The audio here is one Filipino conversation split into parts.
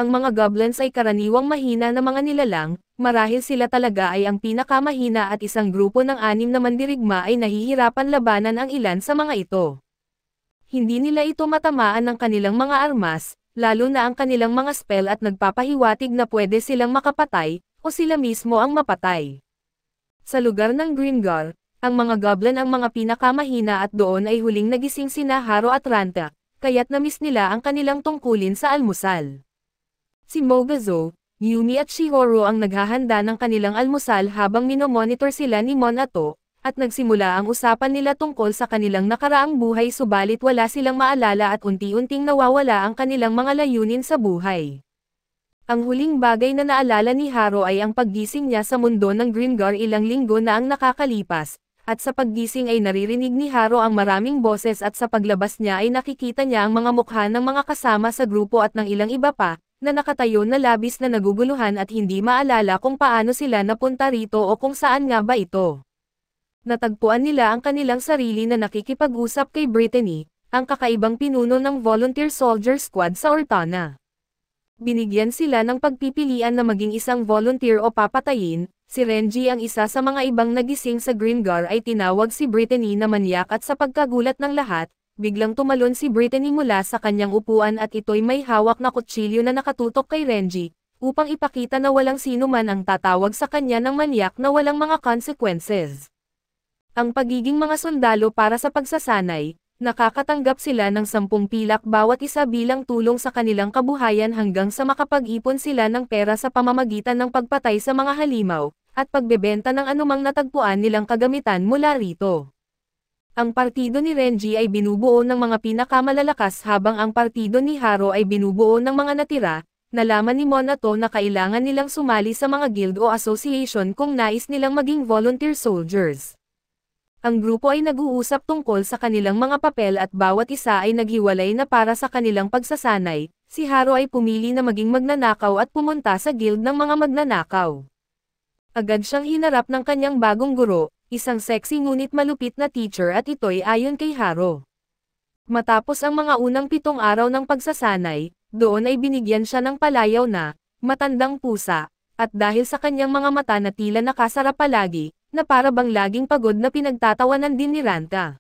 ang mga goblins ay karaniwang mahina na mga nilalang, marahil sila talaga ay ang pinakamahina at isang grupo ng 6 na mandirigma ay nahihirapan labanan ang ilan sa mga ito. Hindi nila ito matamaan ng kanilang mga armas, lalo na ang kanilang mga spell at nagpapahiwatig na pwede silang makapatay, o sila mismo ang mapatay. Sa lugar ng Grimgar, ang mga goblin ang mga pinakamahina at doon ay huling nagising sina Haro at Ranta, kaya't na-miss nila ang kanilang tungkulin sa almusal. Si Mogazo, Yumi at Shihoro ang naghahanda ng kanilang almusal habang minomonitor sila ni Monato, at nagsimula ang usapan nila tungkol sa kanilang nakaraang buhay subalit wala silang maalala at unti-unting nawawala ang kanilang mga layunin sa buhay. Ang huling bagay na naalala ni Haro ay ang paggising niya sa mundo ng Grimgar ilang linggo na ang nakakalipas, at sa paggising ay naririnig ni Haro ang maraming boses at sa paglabas niya ay nakikita niya ang mga mukha ng mga kasama sa grupo at ng ilang iba pa, na nakatayo na labis na naguguluhan at hindi maalala kung paano sila napunta rito o kung saan nga ba ito. Natagpuan nila ang kanilang sarili na nakikipag-usap kay Brittany, ang kakaibang pinuno ng Volunteer Soldier Squad sa Ortana. Binigyan sila ng pagpipilian na maging isang volunteer o papatayin. Si Renji ang isa sa mga ibang nagising sa Grimgar ay tinawag si Brittany na manyak at sa pagkagulat ng lahat, biglang tumalon si Brittany mula sa kanyang upuan at ito'y may hawak na kutsilyo na nakatutok kay Renji, upang ipakita na walang sino man ang tatawag sa kanya ng manyak na walang mga consequences. Ang pagiging mga sundalo para sa pagsasanay, nakakatanggap sila ng 10 pilak bawat isa bilang tulong sa kanilang kabuhayan hanggang sa makapag-ipon sila ng pera sa pamamagitan ng pagpatay sa mga halimaw, at pagbebenta ng anumang natagpuan nilang kagamitan mula rito. Ang partido ni Renji ay binubuo ng mga pinakamalalakas habang ang partido ni Haro ay binubuo ng mga natira. Nalaman ni Monato na kailangan nilang sumali sa mga guild o association kung nais nilang maging volunteer soldiers. Ang grupo ay nag-uusap tungkol sa kanilang mga papel at bawat isa ay naghiwalay na para sa kanilang pagsasanay. Si Haro ay pumili na maging magnanakaw at pumunta sa guild ng mga magnanakaw. Agad siyang hinarap ng kanyang bagong guro, isang sexy ngunit malupit na teacher at ito'y ayon kay Haro. Matapos ang mga unang 7 araw ng pagsasanay, doon ay binigyan siya ng palayaw na, matandang pusa, at dahil sa kanyang mga mata na tila nakasara palagi, na para bang laging pagod na pinagtatawanan din ni Ranta.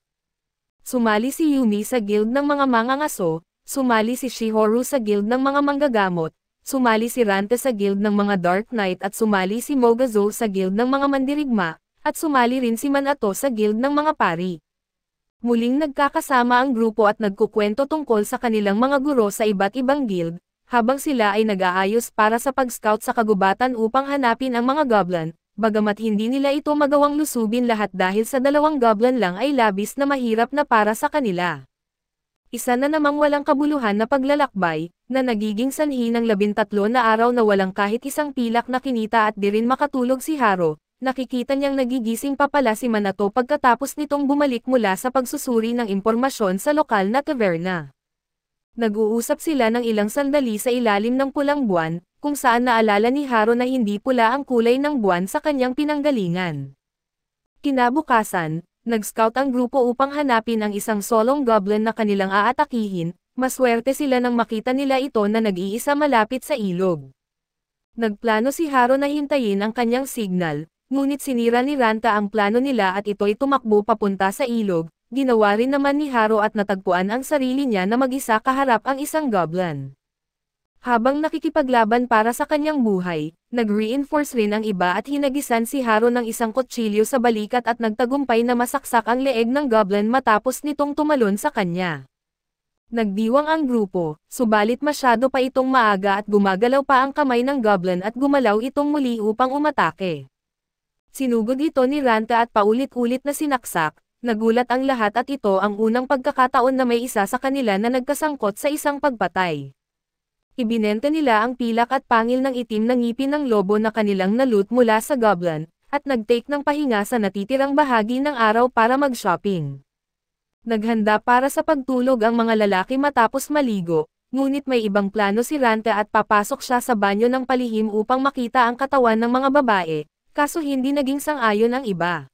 Sumali si Yumi sa guild ng mga mangangaso, sumali si Shihoro sa guild ng mga manggagamot, sumali si Ranta sa guild ng mga Dark Knight at sumali si Mogazo sa guild ng mga mandirigma, at sumali rin si Monato sa guild ng mga pari. Muling nagkakasama ang grupo at nagkukwento tungkol sa kanilang mga guro sa iba't ibang guild, habang sila ay nag-aayos para sa pag-scout sa kagubatan upang hanapin ang mga goblin, bagamat hindi nila ito magawang lusubin lahat dahil sa 2 goblin lang ay labis na mahirap na para sa kanila. Isa na namang walang kabuluhan na paglalakbay, na nagiging sanhi ng 13 na araw na walang kahit isang pilak na kinita at di rin makatulog si Haro. Nakikita niyang nagigising pa pala si Monato pagkatapos nitong bumalik mula sa pagsusuri ng impormasyon sa lokal na taverna. Nag-uusap sila ng ilang sandali sa ilalim ng pulang buwan, kung saan naalala ni Haro na hindi pula ang kulay ng buwan sa kanyang pinanggalingan. Kinabukasan, nag-scout ang grupo upang hanapin ang isang solong goblin na kanilang aatakihin. Maswerte sila nang makita nila ito na nag-iisa malapit sa ilog. Nagplano si Haro na hintayin ang kanyang signal. Ngunit sinira ni Ranta ang plano nila at ito'y tumakbo papunta sa ilog. Ginawa rin naman ni Haro at natagpuan ang sarili niya na mag-isa kaharap ang isang goblin. Habang nakikipaglaban para sa kanyang buhay, nag-reinforce rin ang iba at hinagisan si Haro ng isang kutsilyo sa balikat at nagtagumpay na masaksak ang leeg ng goblin matapos nitong tumalon sa kanya. Nagdiwang ang grupo, subalit masyado pa itong maaga at gumagalaw pa ang kamay ng goblin at gumalaw itong muli upang umatake. Sinugod ito ni Ranta at paulit-ulit na sinaksak, nagulat ang lahat at ito ang unang pagkakataon na may isa sa kanila na nagkasangkot sa isang pagpatay. Ibinenta nila ang pilak at pangil ng itim na ngipin ng lobo na kanilang nalut mula sa goblin, at nag-take ng pahinga sa natitirang bahagi ng araw para mag-shopping. Naghanda para sa pagtulog ang mga lalaki matapos maligo, ngunit may ibang plano si Ranta at papasok siya sa banyo ng palihim upang makita ang katawan ng mga babae. Kaso hindi naging sang-ayon ang iba.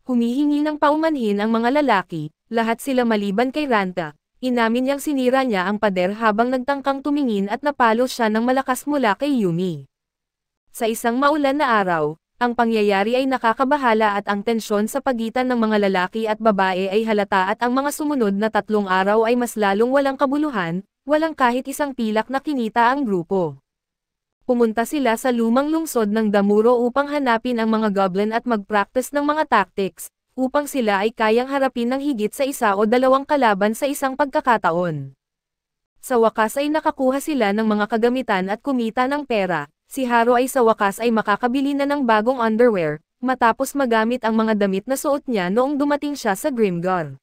Humihingi ng paumanhin ang mga lalaki, lahat sila maliban kay Ranta, Inamin niyang sinira niya ang pader habang nagtangkang tumingin at napalo siya ng malakas mula kay Yumi. Sa isang maulan na araw, ang pangyayari ay nakakabahala at ang tensyon sa pagitan ng mga lalaki at babae ay halata at ang mga sumunod na 3 araw ay mas lalong walang kabuluhan, walang kahit isang pilak na kinita ang grupo. Pumunta sila sa lumang lungsod ng Damuro upang hanapin ang mga goblin at mag-practice ng mga tactics, upang sila ay kayang harapin ng higit sa 1 o 2 kalaban sa isang pagkakataon. Sa wakas ay nakakuha sila ng mga kagamitan at kumita ng pera. Si Haro ay sa wakas ay makakabili na ng bagong underwear, matapos magamit ang mga damit na suot niya noong dumating siya sa Grimgar.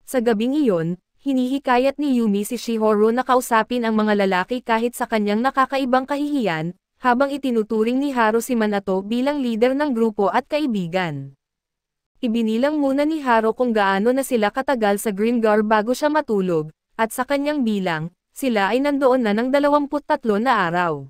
Sa gabing iyon, hinihikayat ni Yumi si Shihoro na kausapin ang mga lalaki kahit sa kanyang nakakaibang kahihiyan, habang itinuturing ni Haro si Minato bilang leader ng grupo at kaibigan. Ibinilang muna ni Haro kung gaano na sila katagal sa Grimgar bago siya matulog, at sa kanyang bilang, sila ay nandoon na ng 23 na araw.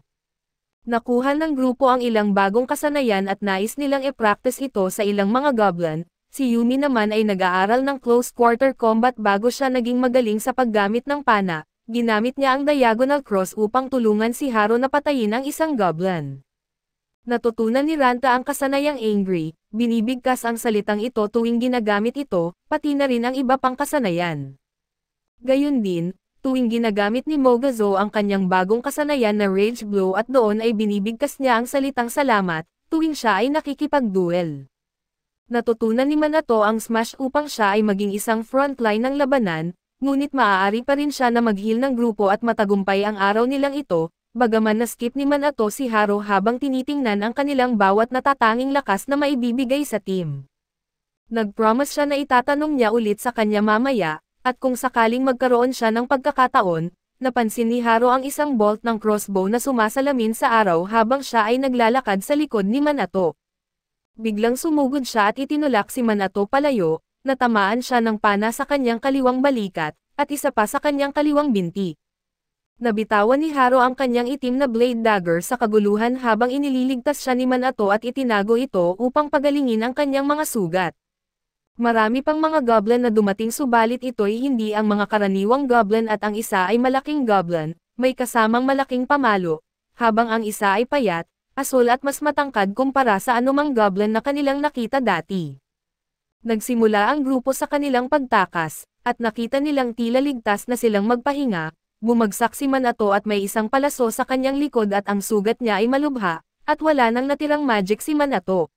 Nakuha ng grupo ang ilang bagong kasanayan at nais nilang i-practice ito sa ilang mga goblin. Si Yumi naman ay nag-aaral ng close quarter combat bago siya naging magaling sa paggamit ng pana. Ginamit niya ang diagonal cross upang tulungan si Haro na patayin ang isang goblin. Natutunan ni Ranta ang kasanayang angry, binibigkas ang salitang ito tuwing ginagamit ito, pati na rin ang iba pang kasanayan. Gayun din, tuwing ginagamit ni Mogazo ang kanyang bagong kasanayan na Rage Blow at doon ay binibigkas niya ang salitang salamat, tuwing siya ay nakikipag-duel. Natutunan ni Minato ang Smash upang siya ay maging isang frontline ng labanan, ngunit maaari pa rin siya na mag-heal ng grupo at matagumpay ang araw nilang ito, bagaman na-skip ni Minato si Haro habang tinitingnan ang kanilang bawat natatanging lakas na maibibigay sa team. Nag-promise siya na itatanong niya ulit sa kanya mamaya, at kung sakaling magkaroon siya ng pagkakataon, napansin ni Haro ang isang bolt ng crossbow na sumasalamin sa araw habang siya ay naglalakad sa likod ni Minato. Biglang sumugod siya at itinulak si Minato palayo, natamaan siya ng pana sa kanyang kaliwang balikat, at isa pa sa kanyang kaliwang binti. Nabitawan ni Haro ang kanyang itim na blade dagger sa kaguluhan habang inililigtas siya ni Minato at itinago ito upang pagalingin ang kanyang mga sugat. Marami pang mga goblin na dumating subalit ito'y hindi ang mga karaniwang goblin at ang isa ay malaking goblin, may kasamang malaking pamalo, habang ang isa ay payat, asul at mas matangkad kumpara sa anumang goblin na kanilang nakita dati. Nagsimula ang grupo sa kanilang pagtakas, at nakita nilang tila ligtas na silang magpahinga, bumagsak si Minato at may isang palaso sa kanyang likod at ang sugat niya ay malubha, at wala nang natirang magic si Minato.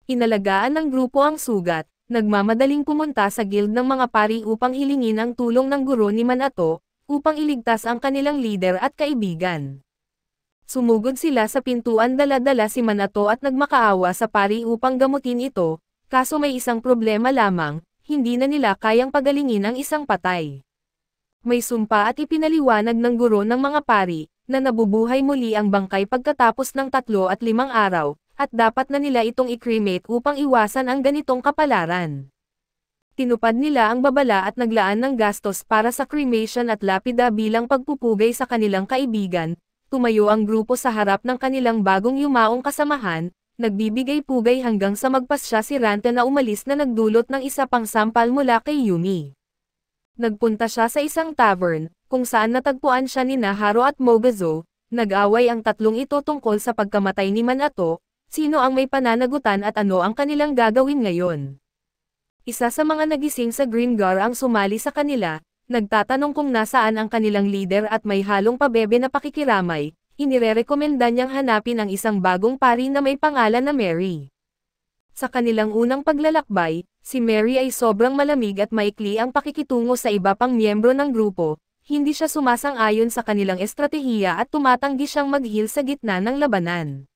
Inalagaan ng grupo ang sugat. Nagmamadaling pumunta sa guild ng mga pari upang hilingin ang tulong ng guro ni Minato, upang iligtas ang kanilang leader at kaibigan. Sumugod sila sa pintuan dala-dala si Minato at nagmakaawa sa pari upang gamutin ito, kaso may isang problema lamang, hindi na nila kayang pagalingin ang isang patay. May sumpa at ipinaliwanag ng guro ng mga pari, na nabubuhay muli ang bangkay pagkatapos ng 3 at 5 araw, at dapat na nila itong i-cremate upang iwasan ang ganitong kapalaran. Tinupad nila ang babala at naglaan ng gastos para sa cremation at lapida bilang pagpupugay sa kanilang kaibigan. Tumayo ang grupo sa harap ng kanilang bagong yumaong kasamahan, nagbibigay pugay hanggang sa magpasya si Ranta na umalis na nagdulot ng isa pang sampal mula kay Yumi. Nagpunta siya sa isang tavern, kung saan natagpuan siya ni Haro at Mogazo. Nag-away ang tatlong ito tungkol sa pagkamatay ni Minato, sino ang may pananagutan at ano ang kanilang gagawin ngayon. Isa sa mga nagising sa Grimgar ang sumali sa kanila, nagtatanong kung nasaan ang kanilang leader at may halong pabebe na pakikiramay, inirerekomenda niyang hanapin ang isang bagong pari na may pangalan na Mary. Sa kanilang unang paglalakbay, si Mary ay sobrang malamig at maikli ang pakikitungo sa iba pang miyembro ng grupo, hindi siya sumasang-ayon sa kanilang estratehiya at tumatanggi siyang mag-heal sa gitna ng labanan.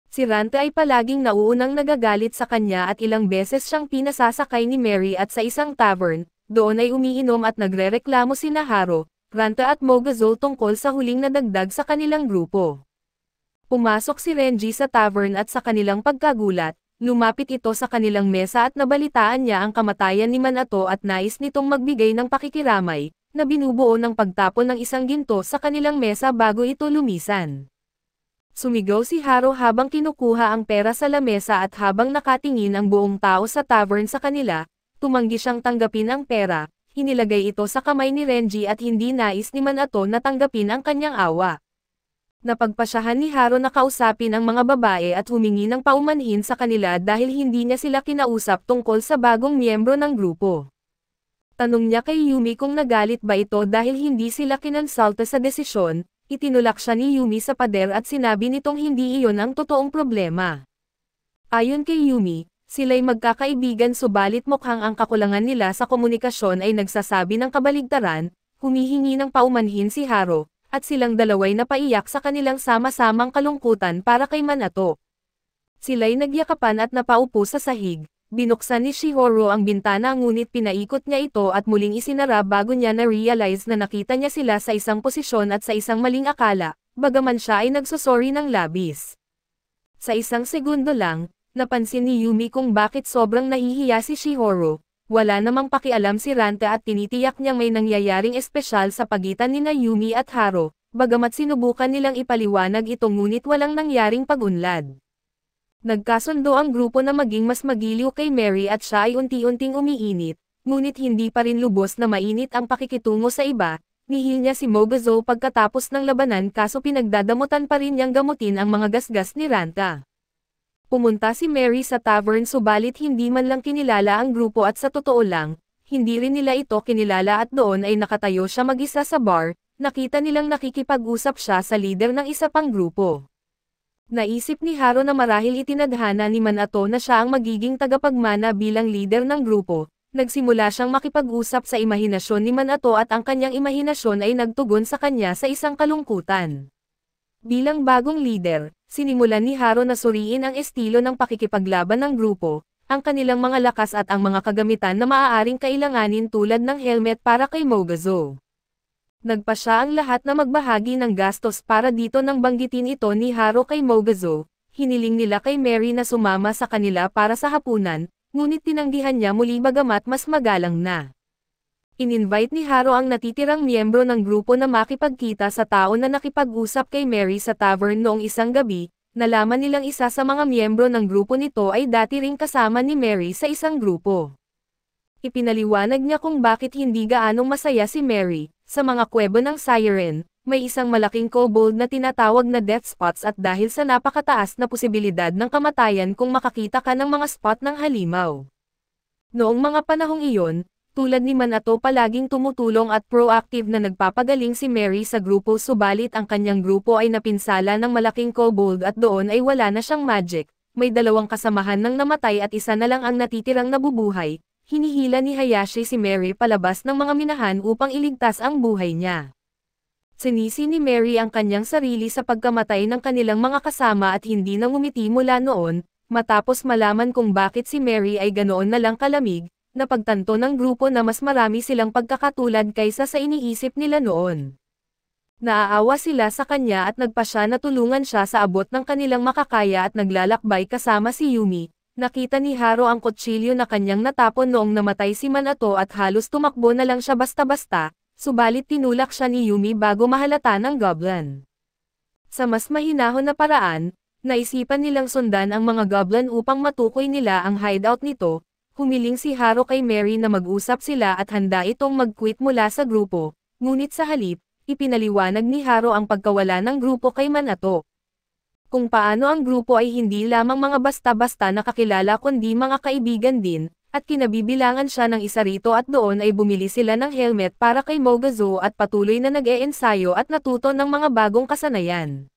Si Ranta ay palaging nauunang nagagalit sa kanya at ilang beses siyang pinasasakay ni Mary at sa isang tavern, doon ay umiinom at nagrereklamo sina Haro, Ranta at Mogazo tungkol sa huling nadagdag sa kanilang grupo. Pumasok si Renji sa tavern at sa kanilang pagkagulat, lumapit ito sa kanilang mesa at nabalitaan niya ang kamatayan ni Minato at nais nitong magbigay ng pakikiramay, na binubuo ng pagtapon ng isang ginto sa kanilang mesa bago ito lumisan. Sumigaw si Haro habang kinukuha ang pera sa lamesa at habang nakatingin ang buong tao sa tavern sa kanila, tumanggi siyang tanggapin ang pera, inilagay ito sa kamay ni Renji at hindi nais ni Minato na tanggapin ang kanyang awa. Napagpasyahan ni Haro na kausapin ang mga babae at humingi ng paumanhin sa kanila dahil hindi niya sila kinausap tungkol sa bagong miyembro ng grupo. Tanong niya kay Yumi kung nagalit ba ito dahil hindi sila kinonsulta sa desisyon, itinulak siya ni Yumi sa pader at sinabi nitong hindi iyon ang totoong problema. Ayon kay Yumi, sila'y magkakaibigan subalit mukhang ang kakulangan nila sa komunikasyon ay nagsasabi ng kabaligtaran, humihingi ng paumanhin si Haro, at silang dalaway napaiyak sa kanilang sama-samang kalungkutan para kay Minato. Sila'y nagyakapan at napaupo sa sahig. Binuksan ni Shihoro ang bintana ngunit pinaikot niya ito at muling isinara bago niya na-realize na nakita niya sila sa isang posisyon at sa isang maling akala, bagaman siya ay nagsusori ng labis. Sa isang segundo lang, napansin ni Yumi kung bakit sobrang nahihiya si Shihoro, wala namang pakialam si Ranta at tinitiyak niyang may nangyayaring espesyal sa pagitan nina Yumi at Haro, bagamat sinubukan nilang ipaliwanag ito ngunit walang nangyaring pag-unlad. Nagkasundo ang grupo na maging mas magiliw kay Mary at siya ay unti-unting umiinit, ngunit hindi pa rin lubos na mainit ang pakikitungo sa iba, nihil niya si Mogazo pagkatapos ng labanan kaso pinagdadamutan pa rin niyang gamutin ang mga gasgas ni Ranta. Pumunta si Mary sa tavern subalit hindi man lang kinilala ang grupo at sa totoo lang, hindi rin nila ito kinilala at doon ay nakatayo siya mag-isa sa bar, nakita nilang nakikipag-usap siya sa leader ng isa pang grupo. Naisip ni Haro na marahil itinadhana ni Minato na siya ang magiging tagapagmana bilang leader ng grupo, nagsimula siyang makipag-usap sa imahinasyon ni Minato at ang kanyang imahinasyon ay nagtugon sa kanya sa isang kalungkutan. Bilang bagong leader, sinimulan ni Haro na suriin ang estilo ng pakikipaglaban ng grupo, ang kanilang mga lakas at ang mga kagamitan na maaaring kailanganin tulad ng helmet para kay Mogazo. Nagpa siya ang lahat na magbahagi ng gastos para dito nang banggitin ito ni Haro kay Mogazo, hiniling nila kay Mary na sumama sa kanila para sa hapunan, ngunit tinanggihan niya muli bagamat mas magalang na. In-invite ni Haro ang natitirang miyembro ng grupo na makipagkita sa tao na nakipag-usap kay Mary sa tavern noong isang gabi, nalaman nilang isa sa mga miyembro ng grupo nito ay dati ring kasama ni Mary sa isang grupo. Ipinaliwanag niya kung bakit hindi gaanong masaya si Mary. Sa mga kuwebo ng Siren, may isang malaking kobold na tinatawag na death spots at dahil sa napakataas na posibilidad ng kamatayan kung makakita ka ng mga spot ng halimaw. Noong mga panahong iyon, tulad ni Minato palaging tumutulong at proactive na nagpapagaling si Mary sa grupo subalit ang kanyang grupo ay napinsala ng malaking kobold at doon ay wala na siyang magic, may dalawang kasamahan ng namatay at isa na lang ang natitirang nabubuhay. Hinihila ni Hayashi si Mary palabas ng mga minahan upang iligtas ang buhay niya. Sinisi ni Mary ang kanyang sarili sa pagkamatay ng kanilang mga kasama at hindi na ngumiti mula noon, matapos malaman kung bakit si Mary ay ganoon na lang kalamig, napagtanto ng grupo na mas marami silang pagkakatulad kaysa sa iniisip nila noon. Naaawa sila sa kanya at nagpa siya na tulungan siya sa abot ng kanilang makakaya at naglalakbay kasama si Yumi. Nakita ni Haro ang kutsilyo na kanyang natapon noong namatay si Minato at halos tumakbo na lang siya basta-basta, subalit tinulak siya ni Yumi bago mahalata ng goblin. Sa mas mahinahon na paraan, naisipan nilang sundan ang mga goblin upang matukoy nila ang hideout nito, humiling si Haro kay Mary na mag-usap sila at handa itong mag-quit mula sa grupo, ngunit sa halip, ipinaliwanag ni Haro ang pagkawala ng grupo kay Minato. Kung paano ang grupo ay hindi lamang mga basta-basta nakakilala kundi mga kaibigan din, at kinabibilangan siya ng isa rito at doon ay bumili sila ng helmet para kay Mogazo at patuloy na nag-e-ensayo at natuto ng mga bagong kasanayan.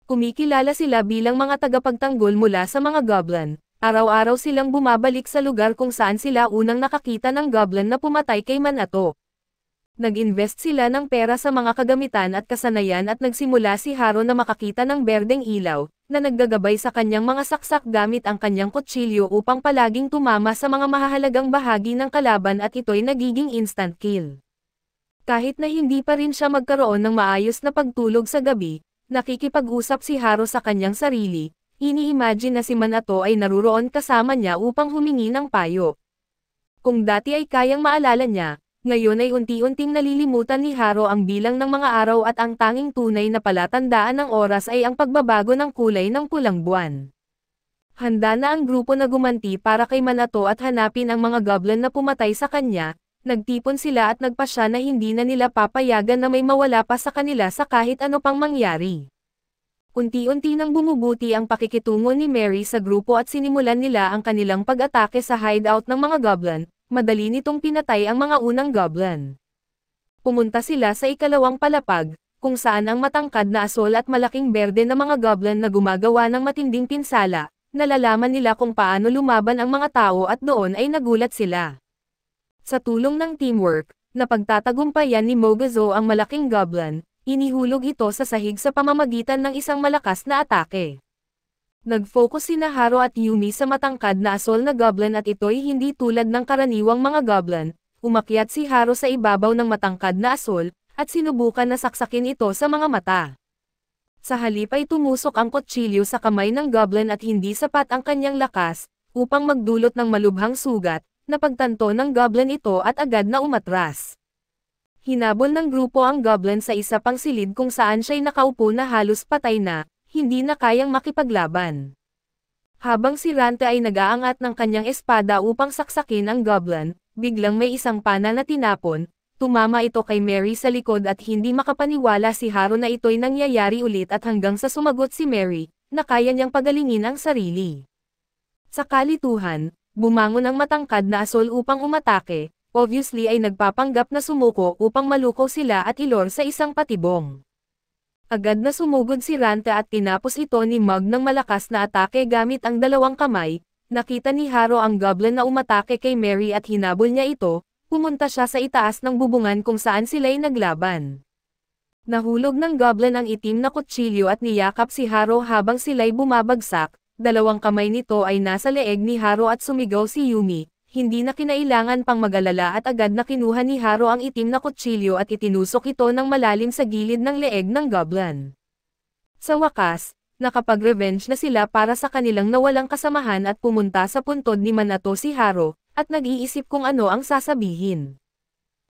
Kumikilala sila bilang mga tagapagtanggol mula sa mga goblin, araw-araw silang bumabalik sa lugar kung saan sila unang nakakita ng goblin na pumatay kay Minato. Nag-invest sila ng pera sa mga kagamitan at kasanayan at nagsimula si Haro na makakita ng berdeng ilaw, na naggagabay sa kanyang mga saksak gamit ang kanyang kutsilyo upang palaging tumama sa mga mahahalagang bahagi ng kalaban at ito'y nagiging instant kill. Kahit na hindi pa rin siya magkaroon ng maayos na pagtulog sa gabi, nakikipag-usap si Haro sa kanyang sarili, ini-imagine na si Minato ay naruroon kasama niya upang humingi ng payo. Kung dati ay kayang maalala niya, ngayon ay unti-unting nalilimutan ni Haro ang bilang ng mga araw at ang tanging tunay na palatandaan ng oras ay ang pagbabago ng kulay ng pulang buwan. Handa na ang grupo na gumanti para kay Minato at hanapin ang mga goblin na pumatay sa kanya, nagtipon sila at nagpasya na hindi na nila papayagan na may mawala pa sa kanila sa kahit ano pang mangyari. Unti-unti nang bumubuti ang pakikitungo ni Mary sa grupo at sinimulan nila ang kanilang pag-atake sa hideout ng mga goblin, madali nitong pinatay ang mga unang goblin. Pumunta sila sa ikalawang palapag, kung saan ang matangkad na asol at malaking berde na mga goblin na gumagawa ng matinding pinsala, nalalaman nila kung paano lumaban ang mga tao at doon ay nagulat sila. Sa tulong ng teamwork, napagtatagumpayan ni Mogazo ang malaking goblin, inihulog ito sa sahig sa pamamagitan ng isang malakas na atake. Nag-focus sina Haro at Yumi sa matangkad na asol na goblin at ito'y hindi tulad ng karaniwang mga goblin. Umakyat si Haro sa ibabaw ng matangkad na asol, at sinubukan na saksakin ito sa mga mata. Sa halip ay tumusok ang kutsilyo sa kamay ng goblin at hindi sapat ang kanyang lakas, upang magdulot ng malubhang sugat, napagtanto ng goblin ito at agad na umatras. Hinabol ng grupo ang goblin sa isa pang silid kung saan siya'y nakaupo na halos patay na, hindi na kayang makipaglaban. Habang si Rante ay nag-aangat ng kanyang espada upang saksakin ang goblin, biglang may isang pana na tinapon, tumama ito kay Mary sa likod at hindi makapaniwala si Haro na ito'y nangyayari ulit at hanggang sa sumagot si Mary, na kaya niyang pagalingin ang sarili. Sa kalituhan, bumangon ang matangkad na asol upang umatake, obviously ay nagpapanggap na sumuko upang maluko sila at ilor sa isang patibong. Agad na sumugod si Rante at tinapos ito ni Mug ng malakas na atake gamit ang dalawang kamay. Nakita ni Haro ang goblin na umatake kay Mary at hinabol niya ito, pumunta siya sa itaas ng bubungan kung saan sila'y naglaban. Nahulog ng goblin ang itim na kutsilyo at niyakap si Haro habang sila'y bumabagsak, dalawang kamay nito ay nasa leeg ni Haro at sumigaw si Yumi, hindi na kinailangan pang mag-alala at agad na kinuha ni Haro ang itim na kutsilyo at itinusok ito ng malalim sa gilid ng leeg ng goblin. Sa wakas, nakapag-revenge na sila para sa kanilang nawalang kasamahan at pumunta sa puntod ni Manato si Haro, at nag-iisip kung ano ang sasabihin.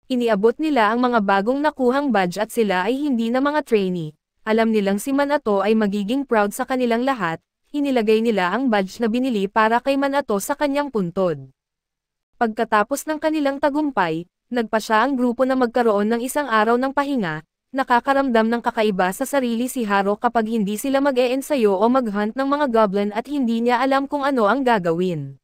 Iniabot nila ang mga bagong nakuhang badge at sila ay hindi na mga trainee. Alam nilang si Manato ay magiging proud sa kanilang lahat, inilagay nila ang badge na binili para kay Manato sa kanyang puntod. Pagkatapos ng kanilang tagumpay, nagpasya ang grupo na magkaroon ng isang araw ng pahinga. Nakakaramdam ng kakaiba sa sarili si Haro kapag hindi sila mag-e-ensayo o mag-hunt ng mga goblin at hindi niya alam kung ano ang gagawin.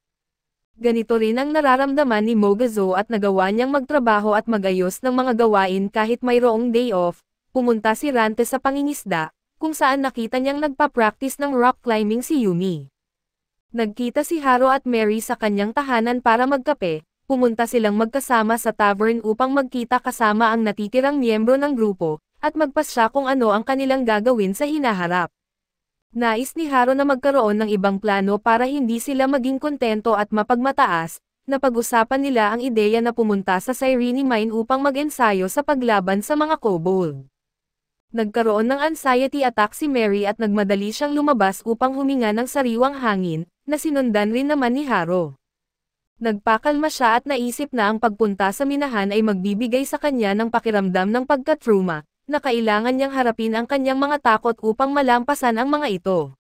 Ganito rin ang nararamdaman ni Mogazo at nagawa niyang magtrabaho at magayos ng mga gawain kahit mayroong day off. Pumunta si Rante sa pangingisda, kung saan nakita niyang nagpa-practice ng rock climbing si Yumi. Nagkita si Haro at Mary sa kanyang tahanan para magkape. Pumunta silang magkasama sa tavern upang magkita kasama ang natitirang miyembro ng grupo, at magpasya kung ano ang kanilang gagawin sa hinaharap. Nais ni Haro na magkaroon ng ibang plano para hindi sila maging kontento at mapagmataas, napag-usapan nila ang ideya na pumunta sa Cyrene Mine upang mag-ensayo sa paglaban sa mga kobold. Nagkaroon ng anxiety attack si Mary at nagmadali siyang lumabas upang huminga ng sariwang hangin, na sinundan rin naman ni Haro. Nagpakalma siya at naisip na ang pagpunta sa minahan ay magbibigay sa kanya ng pakiramdam ng pagkatruma, na kailangan niyang harapin ang kanyang mga takot upang malampasan ang mga ito.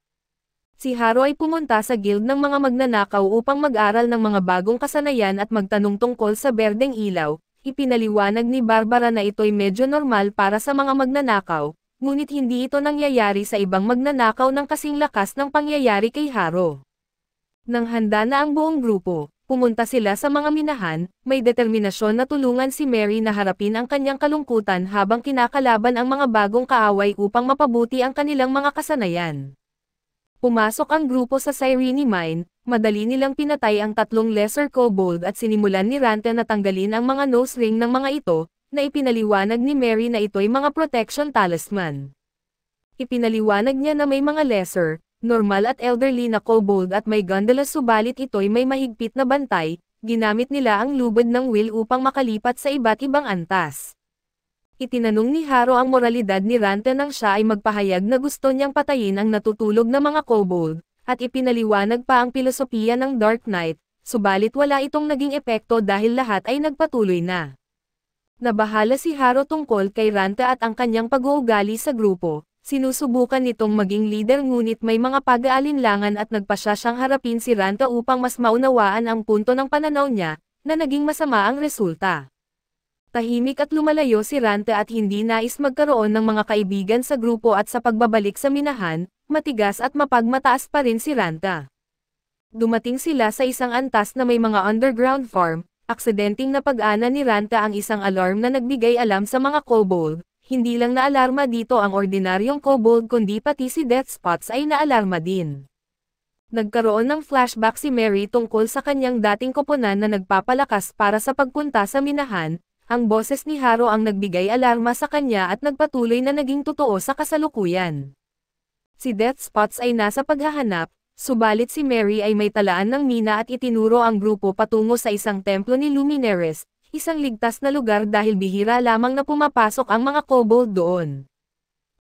Si Haro ay pumunta sa guild ng mga magnanakaw upang mag-aral ng mga bagong kasanayan at magtanong tungkol sa berdeng ilaw. Ipinaliwanag ni Barbara na ito'y medyo normal para sa mga magnanakaw, ngunit hindi ito nangyayari sa ibang magnanakaw ng kasing lakas ng pangyayari kay Haro. Nang handa na ang buong grupo, pumunta sila sa mga minahan, may determinasyon na tulungan si Mary na harapin ang kanyang kalungkutan habang kinakalaban ang mga bagong kaaway upang mapabuti ang kanilang mga kasanayan. Pumasok ang grupo sa Cyrene Mine, madali nilang pinatay ang 3 lesser kobold at sinimulan ni Rante na tanggalin ang mga nose ring ng mga ito, na ipinaliwanag ni Mary na ito'y mga protection talisman. Ipinaliwanag niya na may mga lesser, normal at elderly na kobold at may gondola subalit ito'y may mahigpit na bantay, ginamit nila ang lubid ng will upang makalipat sa iba't ibang antas. Itinanong ni Haro ang moralidad ni Rante nang siya ay magpahayag na gusto niyang patayin ang natutulog na mga kobold, at ipinaliwanag pa ang pilosopiya ng Dark Knight, subalit wala itong naging epekto dahil lahat ay nagpatuloy na. Nabahala si Haro tungkol kay Rante at ang kanyang pag-uugali sa grupo. Sinusubukan nitong maging leader ngunit may mga pag-aalinlangan at nagpasya siyang harapin si Rante upang mas maunawaan ang punto ng pananaw niya, na naging masama ang resulta. Tahimik at lumalayo si Ranta at hindi nais magkaroon ng mga kaibigan sa grupo at sa pagbabalik sa minahan, matigas at mapagmataas pa rin si Ranta. Dumating sila sa isang antas na may mga underground farm, aksidenteng napag-ana ni Ranta ang isang alarm na nagbigay alam sa mga kobold. Hindi lang naalarma dito ang ordinaryong kobold kundi pati si Death Spots ay naalarma din. Nagkaroon ng flashback si Mary tungkol sa kanyang dating koponan na nagpapalakas para sa pagpunta sa minahan. Ang boses ni Haro ang nagbigay alarma sa kanya at nagpatuloy na naging totoo sa kasalukuyan. Si Death Spots ay nasa paghahanap, subalit si Mary ay may talaan ng mina at itinuro ang grupo patungo sa isang templo ni Luminares, isang ligtas na lugar dahil bihira lamang na pumapasok ang mga kobold doon.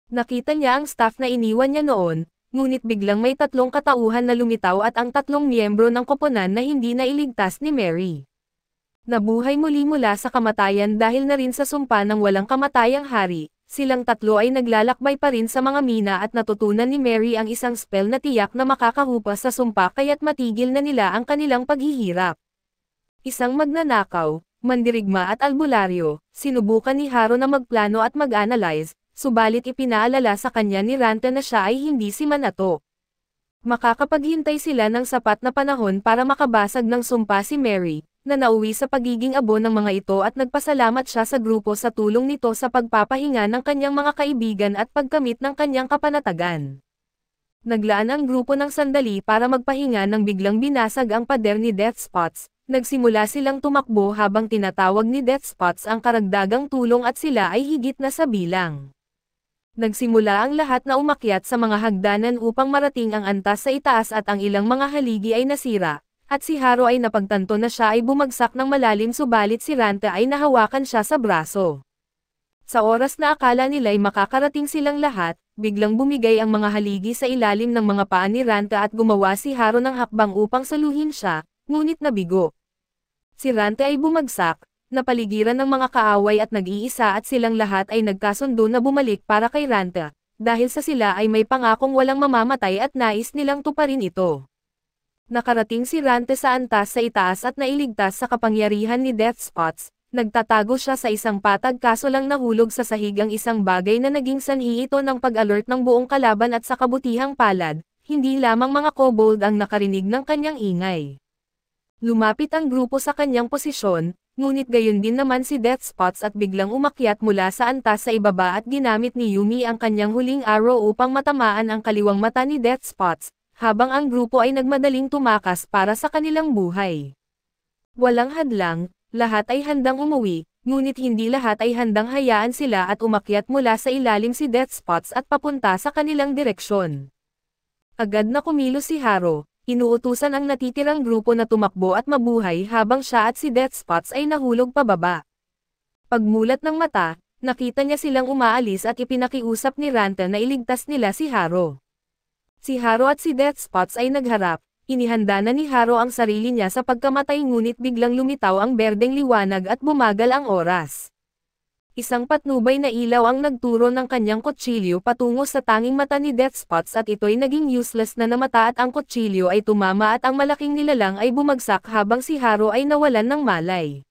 Nakita niya ang staff na iniwan niya noon, ngunit biglang may 3 katauhan na lumitaw at ang 3 miyembro ng koponan na hindi nailigtas ni Mary. Nabuhay muli mula sa kamatayan dahil na rin sa sumpa ng walang kamatayang hari, silang 3 ay naglalakbay pa rin sa mga mina at natutunan ni Mary ang isang spell na tiyak na makakahupas sa sumpa kaya't matigil na nila ang kanilang paghihirap. Isang magnanakaw, mandirigma at albularyo, sinubukan ni Haro na magplano at mag-analyze, subalit ipinaalala sa kanya ni Ranta na siya ay hindi si Manato. Makakapaghintay sila ng sapat na panahon para makabasag ng sumpa si Mary, na nauwi sa pagiging abo ng mga ito at nagpasalamat siya sa grupo sa tulong nito sa pagpapahinga ng kanyang mga kaibigan at pagkamit ng kanyang kapanatagan. Naglaan ang grupo ng sandali para magpahinga nang biglang binasag ang pader ni Death Spots. Nagsimula silang tumakbo habang tinatawag ni Death Spots ang karagdagang tulong at sila ay higit na sa bilang. Nagsimula ang lahat na umakyat sa mga hagdanan upang marating ang antas sa itaas at ang ilang mga haligi ay nasira, at si Haro ay napagtanto na siya ay bumagsak ng malalim subalit si Ranta ay nahawakan siya sa braso. Sa oras na akala nila'y makakarating silang lahat, biglang bumigay ang mga haligi sa ilalim ng mga paa ni Ranta at gumawa si Haro ng hakbang upang saluhin siya, ngunit nabigo. Si Ranta ay bumagsak, napaligiran ng mga kaaway at nag-iisa at silang lahat ay nagkasundo na bumalik para kay Ranta, dahil sa sila ay may pangakong walang mamamatay at nais nilang tuparin ito. Nakarating si Ranta sa antas sa itaas at nailigtas sa kapangyarihan ni Death Spots, nagtatago siya sa isang patag kaso lang nahulog sa sahig ang isang bagay na naging sanhi ito ng pag-alert ng buong kalaban at sa kabutihang palad, hindi lamang mga kobold ang nakarinig ng kanyang ingay. Lumapit ang grupo sa kanyang posisyon, ngunit gayon din naman si Death Spots at biglang umakyat mula sa antas sa ibaba at ginamit ni Yumi ang kanyang huling arrow upang matamaan ang kaliwang mata ni Death Spots, habang ang grupo ay nagmadaling tumakas para sa kanilang buhay. Walang hadlang, lahat ay handang umuwi, ngunit hindi lahat ay handang hayaan sila at umakyat mula sa ilalim si Death Spots at papunta sa kanilang direksyon. Agad na kumilos si Haro. Inuutusan ang natitirang grupo na tumakbo at mabuhay habang siya at si Death Spots ay nahulog pababa. Pagmulat ng mata, nakita niya silang umaalis at ipinakiusap ni Ranta na iligtas nila si Haro. Si Haro at si Death Spots ay nagharap, inihanda na ni Haro ang sarili niya sa pagkamatay ngunit biglang lumitaw ang berdeng liwanag at bumagal ang oras. Isang patnubay na ilaw ang nagturo ng kanyang kutsilyo patungo sa tanging mata ni Death Spots at ito'y naging useless na namata at ang kutsilyo ay tumama at ang malaking nilalang ay bumagsak habang si Haro ay nawalan ng malay.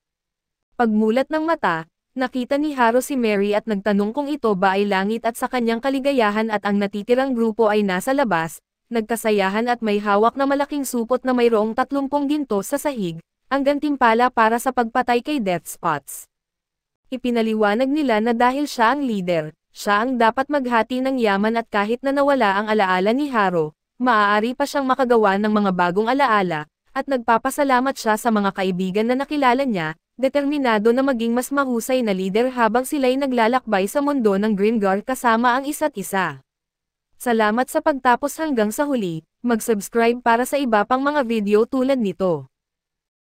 Pagmulat ng mata, nakita ni Haro si Mary at nagtanong kung ito ba ay langit at sa kanyang kaligayahan at ang natitirang grupo ay nasa labas, nagkasayahan at may hawak na malaking supot na mayroong 30 ginto sa sahig, ang gantimpala para sa pagpatay kay Death Spots. Ipinaliwanag nila na dahil siya ang leader, siya ang dapat maghati ng yaman at kahit na nawala ang alaala ni Haro, maaari pa siyang makagawa ng mga bagong alaala, at nagpapasalamat siya sa mga kaibigan na nakilala niya, determinado na maging mas mahusay na leader habang sila'y naglalakbay sa mundo ng Grimgar kasama ang isa't isa. Salamat sa pagtapos hanggang sa huli, mag-subscribe para sa iba pang mga video tulad nito.